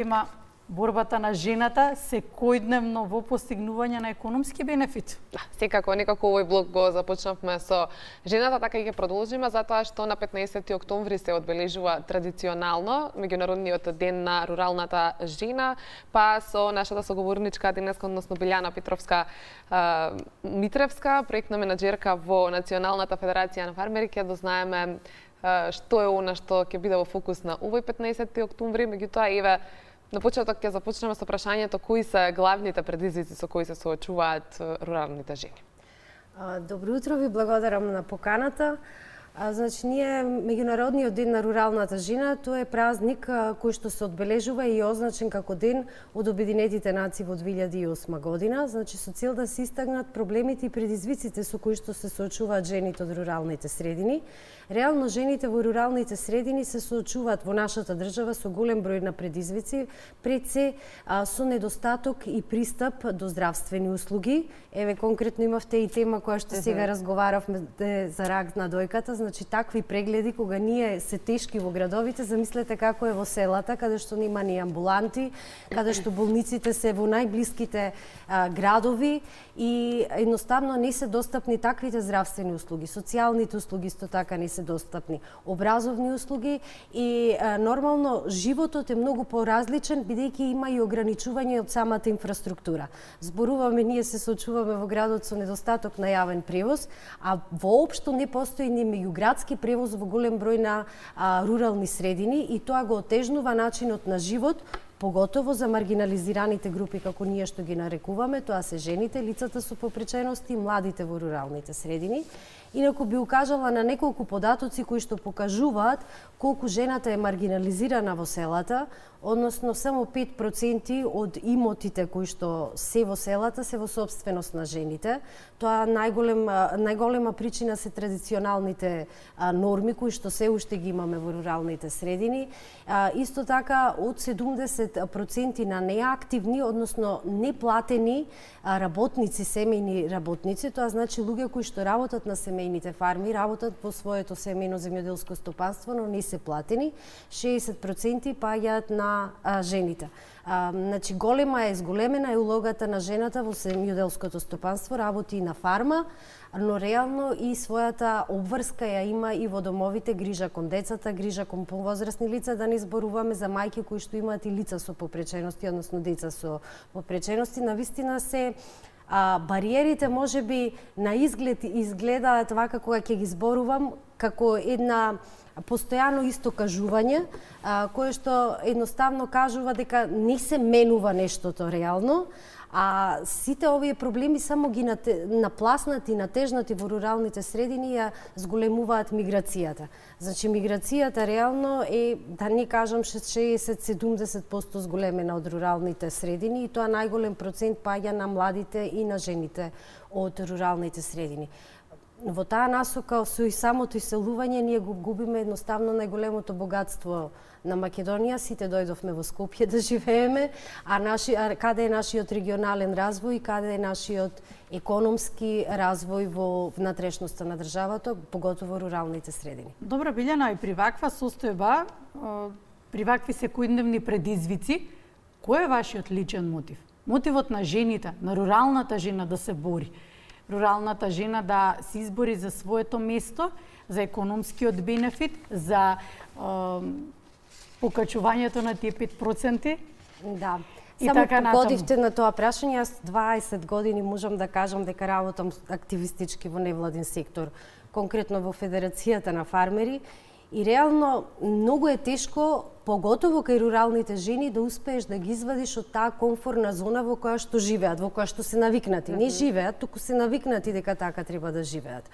Има борбата на жената секојдневно во постигнување на економски бенефит. Да, секако, некако овој блок го започнавме со жената, така и ќе продолжиме, затоа што на 15 октомври се одбележува традиционално Меѓународниот ден на руралната жена, па со нашата соговорничка денеска, односно Билјана Петровска Митревска, проектна менаџерка во Националната федерација на фармери, ќе дознаеме што е она што ќе биде во фокус на овој 15 октомври. Меѓутоа, еве, на почеток ќе започнеме со прашањето кои се главните предизвици со кои се соочуваат руралните жени. Добро утро, ви благодарам на поканата. Значи, ние Меѓународниот ден на руралната жена, тоа е празник кој што се одбележува и означен како ден од Обединетите нации во 2008 година, значи со цел да се истакнат проблемите и предизвиците со кои што се соочуваат жените од руралните средини. Реално жените во руралните средини се соочуваат во нашата држава со голем број на предизвици, пред се со недостаток и пристап до здравствени услуги. Еве, конкретно имавте и тема која што сега разговаравме за рак на дојката, значи такви прегледи кога ние се тешки во градовите, замислете како е во селата, каде што нема ни амбуланти, каде што болниците се во најблиските градови и едноставно не се достапни таквите здравствени услуги, социјалните услуги исто така не се достапни, образовни услуги и нормално животот е многу поразличен бидејќи има и ограничување од самата инфраструктура. Зборуваме, ние се соочуваме во градот со недостаток на јавен превоз, а воопшто не постои ни меѓуградски превоз во голем број на рурални средини и тоа го отежнува начинот на живот, поготово за маргинализираните групи како ние што ги нарекуваме, тоа се жените, лицата со попречености и младите во руралните средини. Инаку би укажала на неколку податоци кои што покажуваат колку жената е маргинализирана во селата, односно само 5% од имотите кои што се во селата се во собственост на жените. Тоа најголема причина се традиционалните норми кои што се уште ги имаме во руралните средини. Исто така од 70% на неактивни, односно неплатени работници, семејни работници, тоа значи луѓе кои што работат на семејните фарми, работат во своето семејно земјоделско стопанство, но не се платени, 60% паѓаат на жените. Значи, зголемена е улогата на жената во земјоделското стопанство, работи и на фарма, но реално и својата обврска ја има и во домовите, грижа кон децата, грижа кон повозрасни лица, да не зборуваме за мајки кои што имаат и лица со попречености, односно деца со попречености. Навистина се бариерите можеби на изглед изгледаат вака кога ќе ги зборувам како една постојано исто кажување, кое што едноставно кажува дека не се менува нештото реално, а сите овие проблеми само ги напласнати, натежнати во руралните средини ја зголемуваат миграцијата. Значи, миграцијата реално е, да не кажам, 60-70% зголемена од руралните средини и тоа најголем процент паѓа на младите и на жените од руралните средини. Во таа насока, со и самото иселување, ние го губиме едноставно најголемото богатство на Македонија. Сите дојдовме во Скопје да живееме, каде е нашиот регионален развој, каде е нашиот економски развој во внатрешноста на државата, поготово руралните средини. Добра, Билјана, и при ваква состојба, при вакви секојдневни предизвици, кој е вашиот личен мотив? Мотивот на жените, на руралната жена да се бори? Руралната жена да се избори за своето место, за економскиот бенефит, за покачувањето на тие 5%? Да. И само така погодивте на тоа прашање. Јас 20 години можам да кажам дека работам активистички во невладин сектор, конкретно во Федерацијата на фармери. И реално многу е тешко, поготово кај руралните жени, да успееш да ги извадиш од таа комфортна зона во која што живеат, во која што се навикнати. Не живеат, туку се навикнати дека така треба да живеат.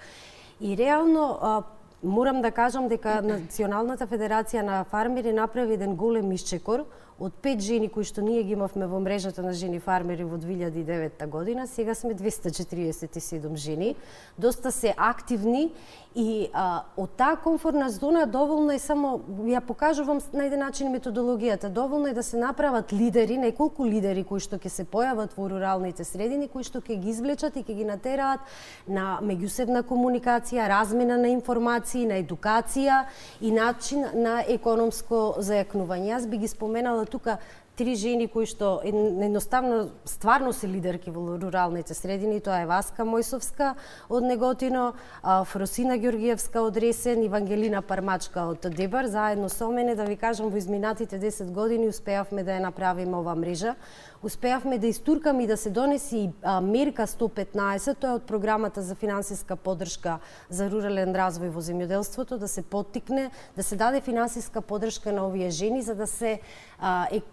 И реално морам да кажам дека Националната федерација на фармери направи еден голем исчекор од 5 жени кои што ние ги имавме во мрежата на жени фармери во 2009 година, сега сме 247 жени. Доста се активни и од таа комфортна зона доволно е само, ја покажувам на еден начин методологијата, доволно е да се направат лидери, неколку лидери кои што ќе се појават во руралните средини, кои што ќе ги извлечат и ќе ги натераат на меѓусебна комуникација, размена на информации, на едукација и начин на економско зајакнување. Јас би ги споменала тука 3 жени кои што едноставно стварно се лидерки во руралните средини, тоа е Васка Мојсовска од Неготино, Фросина Ѓоргиевска од Ресен и Вангелина Пармачка од Дебар. Заедно со мене, да ви кажам, во изминатите 10 години успеавме да ја направиме ова мрежа. Успеавме да истуркаме и да се донеси мерка 115, тоа е од програмата за финансиска поддршка за рурален развој во земјоделството, да се поттикне, да се даде финансиска поддршка на овие жени за да се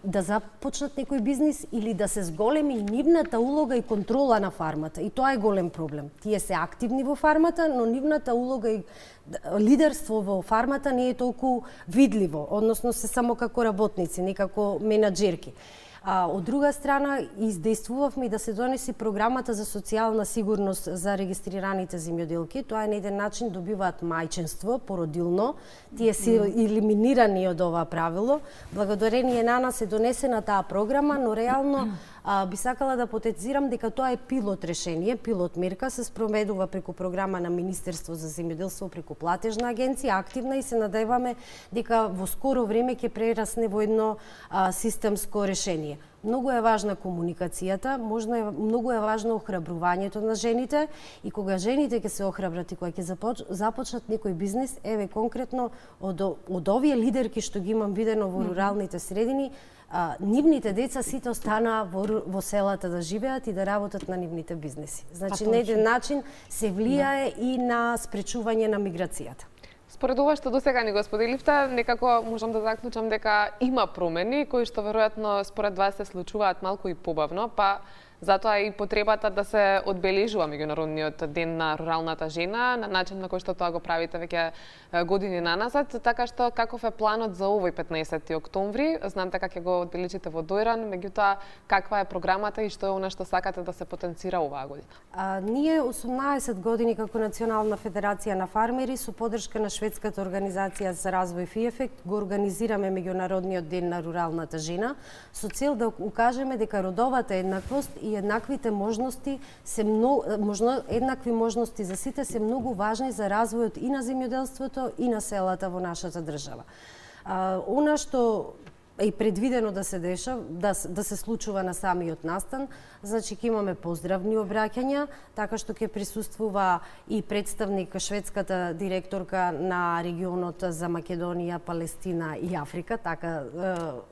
да започнат некој бизнис или да се зголеми нивната улога и контрола на фармата. И тоа е голем проблем. Тие се активни во фармата, но нивната улога и лидерство во фармата не е толку видливо, односно се само како работници, не како менаџерки. Од друга страна, издействувавме и да се донеси програмата за социјална сигурност за регистрираните земјоделки. Тоа е на еден начин добиваат мајчинство, породилно. Тие се елиминирани од ова правило. Благодарение на нас е донесена таа програма, но реално би сакала да потенцирам дека тоа е пилот решение, пилот мерка, се спроведува преку програма на Министерство за земјоделство, преку платежна агенција, активна, и се надеваме дека во скоро време ќе прерасне во едно системско решение. Многу е важна комуникацијата, многу е важно охрабрувањето на жените, и кога жените ќе се охрабрат и кога ќе започнат некој бизнис, еве конкретно од овие лидерки што ги имам видено во руралните средини, нивните деца сите останаа во селата да живеат и да работат на нивните бизнеси. Значи, на еден начин се влијае и на спречување на миграцијата. Според ова што досега ни го споделивте, некако можам да заклучам дека има промени кои што веројатно според вас се случуваат малку и побавно, па затоа и потребата да се одбележува меѓународниот ден на руралната жена на начин на кој што тоа го правите веќе години наназад, така што каков е планот за овој 15 октомври? Знам дека ќе го одбележите во Дојран, меѓутоа каква е програмата и што е она што сакате да се потенцира оваа година? Ние 18 години како Национална федерација на фармери со поддршка на шведската организација за развој ФИЕФЕКТ го организираме меѓународниот ден на руралната жена со цел да укажеме дека родовата еднаквост и еднаквите можности еднакви можности за сите се многу важни за развојот и на земјоделството и на селата во нашата држава. Она што е предвидено да се деша, да се случува на самиот настан, значи ќе имаме поздравни обраќања, така што ќе присуствува и представник шведската директорка на регионот за Македонија, Палестина и Африка, така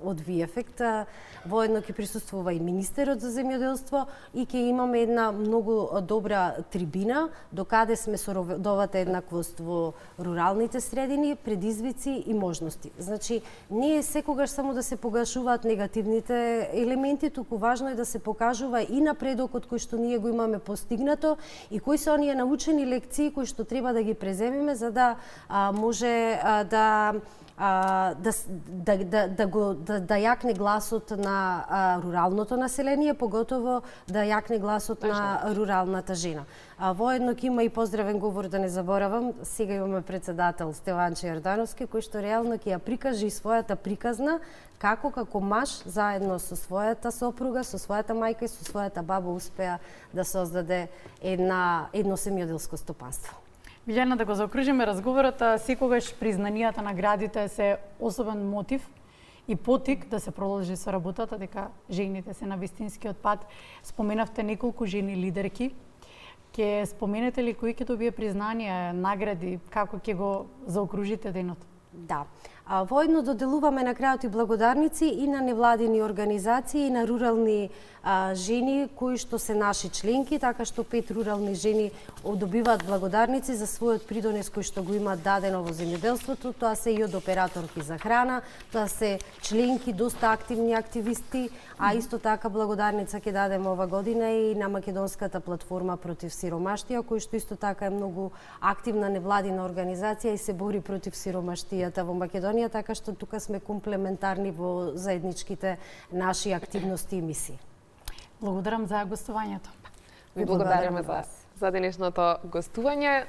од ВИЕФЕКТ. Воедно ќе присуствува и министерот за земјоделство и ќе имаме една многу добра трибина докаде сме со родовата еднаквост во руралните средини, предизвици и можности. Значи, не е секогаш само да се погашуваат негативните елементи, туку важно е да се покажува и напредокот кој што ние го имаме постигнато и кои се оние научени лекции кои што треба да ги преземеме за да може да јакне гласот на руралното население, поготово да јакне гласот на руралната жена. Воедно ќе има и поздравен говор, да не заборавам, сега имаме председател Стеванче Јордановски, кој што реално ќе ја прикаже и својата приказна како маж, заедно со својата сопруга, со својата мајка и со својата баба успеа да создаде едно земјоделско стопанство. Билјана, да го заокружиме разговорот, секогаш признанијата, наградите се особен мотив и потик да се продолжи со работата, дека жените се на вистинскиот пат. Споменавте неколку жени лидерки. Ќе споменете ли кои ќе добие признанија, награди, како ќе го заокружите денот? Да. Воедно доделуваме на крајот и благодарници и на невладини организации и на рурални жени кои што се наши членки, така што 5 рурални жени добиваат благодарници за својот придонес кој што го имаат дадено во земјоделството. Тоа се и од операторки за храна, тоа се членки, доста активни активисти, а исто така благодарница ќе дадеме ова година и на Македонската платформа против сиромаштија, кој што исто така е многу активна невладина организација и се бори против сиромаштијата во Македонија, така што тука сме комплементарни во заедничките наши активности и мисии. Благодарам за гостувањето. Ви благодараме за денешното гостување.